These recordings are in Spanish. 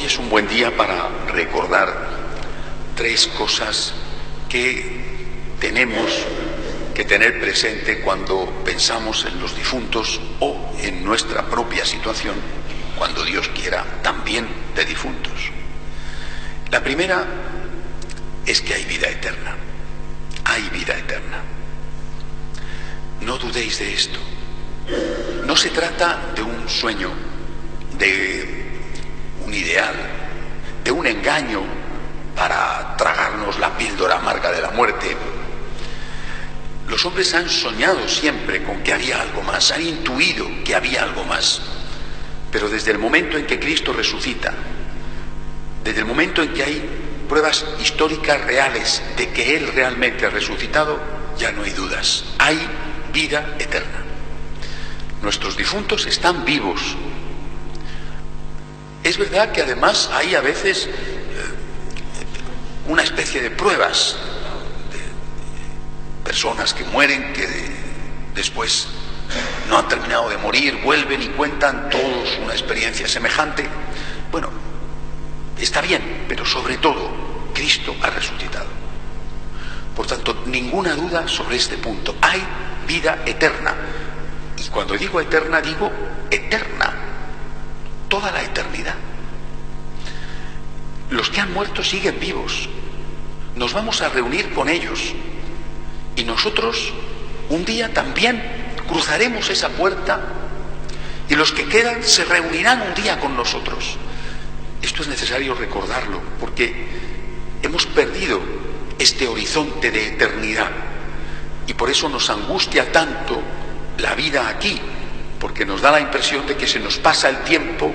Hoy es un buen día para recordar tres cosas que tenemos que tener presente cuando pensamos en los difuntos o en nuestra propia situación, cuando Dios quiera, también de difuntos. La primera es que hay vida eterna. Hay vida eterna. No dudéis de esto. No se trata de un sueño, de un ideal, de un engaño para tragarnos la píldora amarga de la muerte. Los hombres han soñado siempre con que había algo más, han intuido que había algo más, pero desde el momento en que Cristo resucita, desde el momento en que hay pruebas históricas reales de que Él realmente ha resucitado, ya no hay dudas, hay vida eterna. Nuestros difuntos están vivos. Es verdad que además hay a veces una especie de pruebas de personas que mueren, que después no han terminado de morir, vuelven y cuentan todos una experiencia semejante. Bueno, está bien, pero sobre todo, Cristo ha resucitado. Por tanto, ninguna duda sobre este punto. Hay vida eterna. Y cuando digo eterna, digo eterna. Toda la eternidad. Los que han muerto siguen vivos. Nos vamos a reunir con ellos. Y nosotros un día también cruzaremos esa puerta y los que quedan se reunirán un día con nosotros. Esto es necesario recordarlo porque hemos perdido este horizonte de eternidad y por eso nos angustia tanto la vida aquí, porque nos da la impresión de que se nos pasa el tiempo,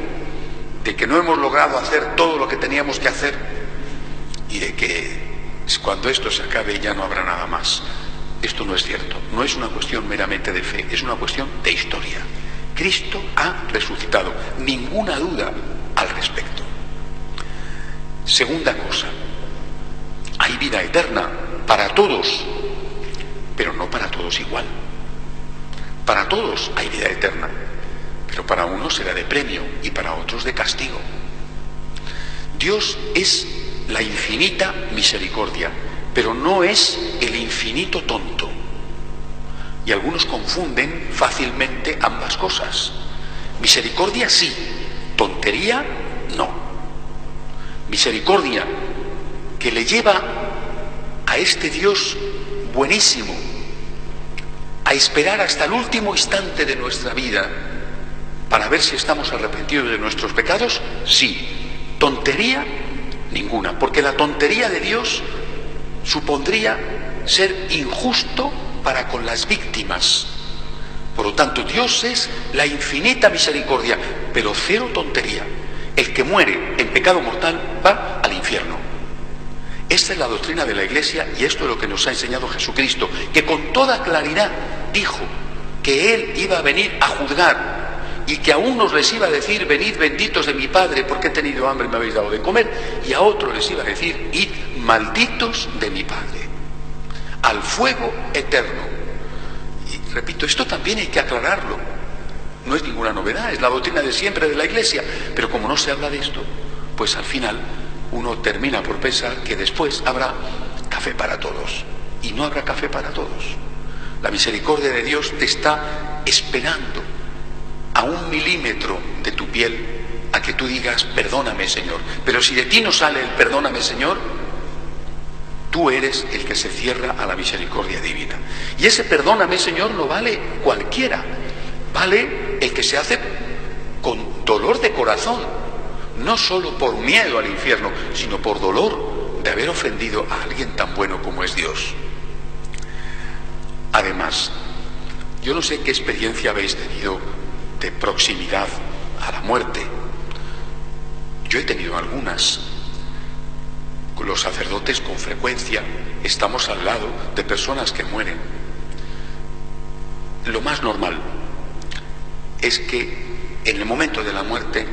de que no hemos logrado hacer todo lo que teníamos que hacer y de que cuando esto se acabe ya no habrá nada más. Esto no es cierto, no es una cuestión meramente de fe, es una cuestión de historia. Cristo ha resucitado, ninguna duda al respecto. Segunda cosa, hay vida eterna para todos, pero no para todos igual. Para todos hay vida eterna, pero para unos será de premio y para otros de castigo. Dios es la infinita misericordia, pero no es el infinito tonto. Y algunos confunden fácilmente ambas cosas. Misericordia sí, tontería no. Misericordia que le lleva a este Dios buenísimo a esperar hasta el último instante de nuestra vida para ver si estamos arrepentidos de nuestros pecados, sí. Tontería ninguna, porque la tontería de Dios supondría ser injusto para con las víctimas. Por lo tanto, Dios es la infinita misericordia, pero cero tontería. El que muere en pecado mortal va al infierno. Esta es la doctrina de la Iglesia y esto es lo que nos ha enseñado Jesucristo, que con toda claridad dijo que Él iba a venir a juzgar y que a unos les iba a decir, venid benditos de mi Padre porque he tenido hambre y me habéis dado de comer, y a otros les iba a decir, id malditos de mi Padre, al fuego eterno. Y repito, esto también hay que aclararlo, no es ninguna novedad, es la doctrina de siempre de la Iglesia, pero como no se habla de esto, pues al final uno termina por pensar que después habrá café para todos, y no habrá café para todos. La misericordia de Dios te está esperando a 1 milímetro de tu piel a que tú digas, perdóname Señor. Pero si de ti no sale el perdóname Señor, tú eres el que se cierra a la misericordia divina. Y ese perdóname Señor no vale cualquiera, vale el que se hace con dolor de corazón, no solo por miedo al infierno, sino por dolor de haber ofendido a alguien tan bueno como es Dios. Además, yo no sé qué experiencia habéis tenido de proximidad a la muerte. Yo he tenido algunas. Los sacerdotes con frecuencia estamos al lado de personas que mueren. Lo más normal es que en el momento de la muerte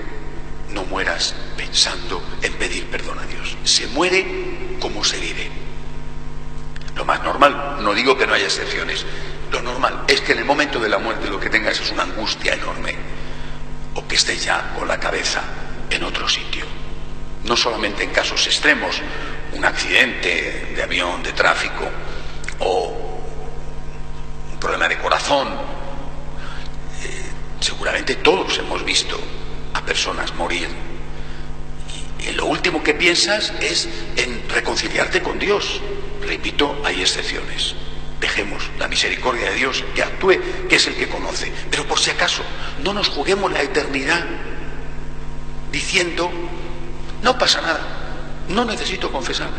no mueras pensando en pedir perdón a Dios. Se muere como se vive. Lo más normal, no digo que no haya excepciones, lo normal es que en el momento de la muerte lo que tengas es una angustia enorme, o que estés ya con la cabeza en otro sitio. no solamente en casos extremos, un accidente de avión, de tráfico, o un problema de corazón. Seguramente todos hemos visto a personas morir. Y lo último que piensas es en reconciliarte con Dios. Repito, hay excepciones. Dejemos la misericordia de Dios que actúe, que es el que conoce. Pero por si acaso, no nos juguemos la eternidad diciendo, no pasa nada, no necesito confesarme.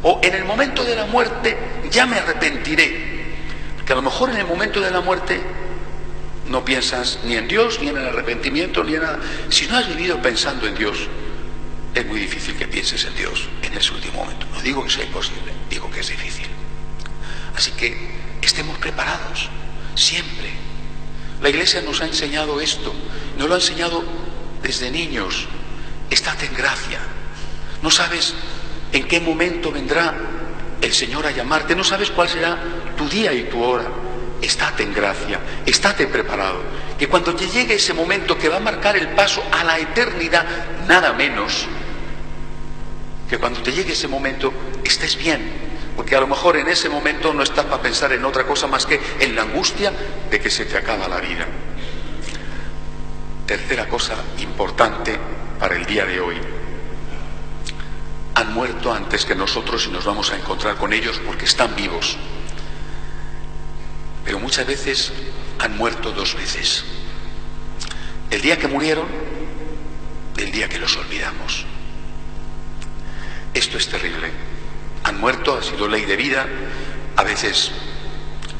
O en el momento de la muerte ya me arrepentiré. Porque a lo mejor en el momento de la muerte no piensas ni en Dios, ni en el arrepentimiento, ni en nada. Si no has vivido pensando en Dios, es muy difícil que pienses en Dios en ese último momento. No digo que sea imposible, digo que es difícil. Así que estemos preparados, siempre. La Iglesia nos ha enseñado esto, nos lo ha enseñado desde niños. Estate en gracia. No sabes en qué momento vendrá el Señor a llamarte, no sabes cuál será tu día y tu hora. Estate en gracia, estate preparado. Que cuando te llegue ese momento que va a marcar el paso a la eternidad, nada menos, que cuando te llegue ese momento estés bien. Porque a lo mejor en ese momento no estás para pensar en otra cosa más que en la angustia de que se te acaba la vida. Tercera cosa importante para el día de hoy. Han muerto antes que nosotros y nos vamos a encontrar con ellos porque están vivos. Pero muchas veces han muerto dos veces. El día que murieron, el día que los olvidamos. Esto es terrible. Han muerto, ha sido ley de vida, a veces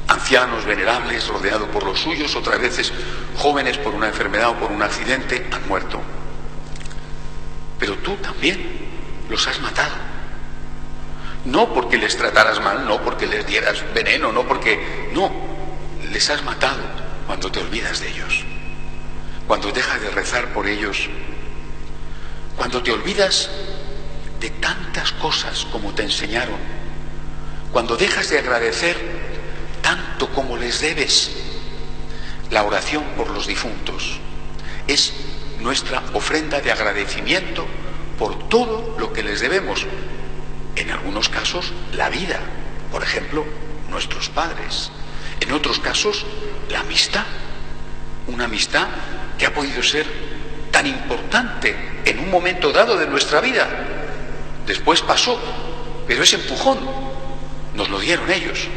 ancianos, venerables, rodeados por los suyos, otras veces jóvenes por una enfermedad o por un accidente, han muerto. Pero tú también los has matado. No porque les trataras mal, no porque les dieras veneno, no porque... No, les has matado cuando te olvidas de ellos, cuando dejas de rezar por ellos, cuando te olvidas de tantas cosas como te enseñaron, cuando dejas de agradecer tanto como les debes. La oración por los difuntos es nuestra ofrenda de agradecimiento por todo lo que les debemos. En algunos casos, la vida, por ejemplo, nuestros padres. En otros casos, la amistad. Una amistad que ha podido ser tan importante en un momento dado de nuestra vida. Después pasó, pero ese empujón nos lo dieron ellos.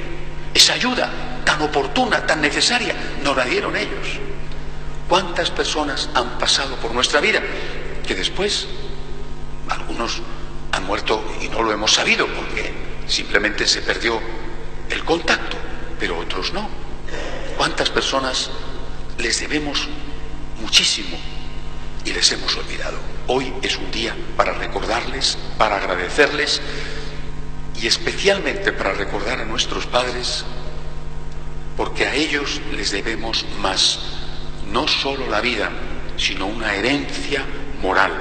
Esa ayuda tan oportuna, tan necesaria, nos la dieron ellos. ¿Cuántas personas han pasado por nuestra vida que después, algunos han muerto y no lo hemos sabido porque simplemente se perdió el contacto, pero otros no? ¿Cuántas personas les debemos muchísimo y les hemos olvidado? Hoy es un día para recordarles, para agradecerles y especialmente para recordar a nuestros padres, porque a ellos les debemos más, no solo la vida, sino una herencia moral.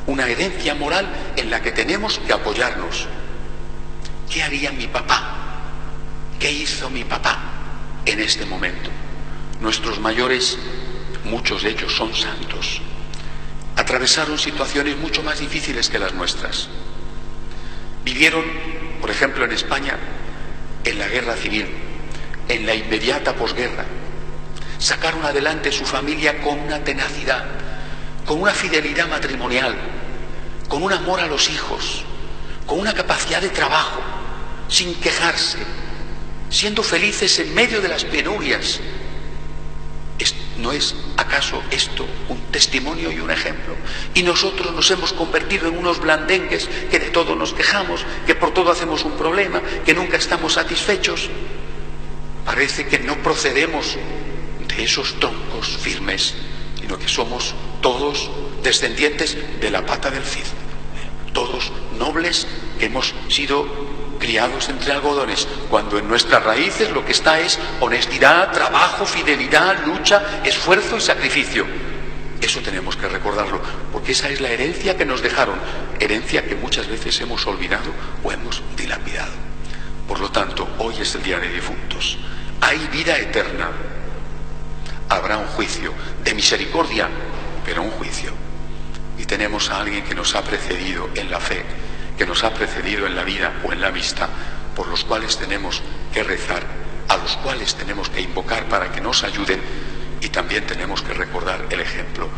Una herencia moral en la que tenemos que apoyarnos. ¿Qué haría mi papá? ¿Qué hizo mi papá en este momento? Nuestros mayores, muchos de ellos son santos. Atravesaron situaciones mucho más difíciles que las nuestras. Vivieron, por ejemplo, en España, en la guerra civil, en la inmediata posguerra. Sacaron adelante su familia con una tenacidad, con una fidelidad matrimonial, con un amor a los hijos, con una capacidad de trabajo, sin quejarse, siendo felices en medio de las penurias. ¿No es acaso esto un testimonio y un ejemplo? Y nosotros nos hemos convertido en unos blandengues que de todo nos quejamos, que por todo hacemos un problema, que nunca estamos satisfechos. Parece que no procedemos de esos troncos firmes, sino que somos todos descendientes de la pata del Cid, todos nobles que hemos sido criados entre algodones, cuando en nuestras raíces lo que está es honestidad, trabajo, fidelidad, lucha, esfuerzo y sacrificio. Eso tenemos que recordarlo, porque esa es la herencia que nos dejaron, herencia que muchas veces hemos olvidado o hemos dilapidado. Por lo tanto, hoy es el día de difuntos. Hay vida eterna. Habrá un juicio de misericordia, pero un juicio. Y tenemos tenemos a alguien que nos ha precedido en la fe, que nos ha precedido en la vida o en la amistad, por los cuales tenemos que rezar, a los cuales tenemos que invocar para que nos ayuden, y también tenemos que recordar el ejemplo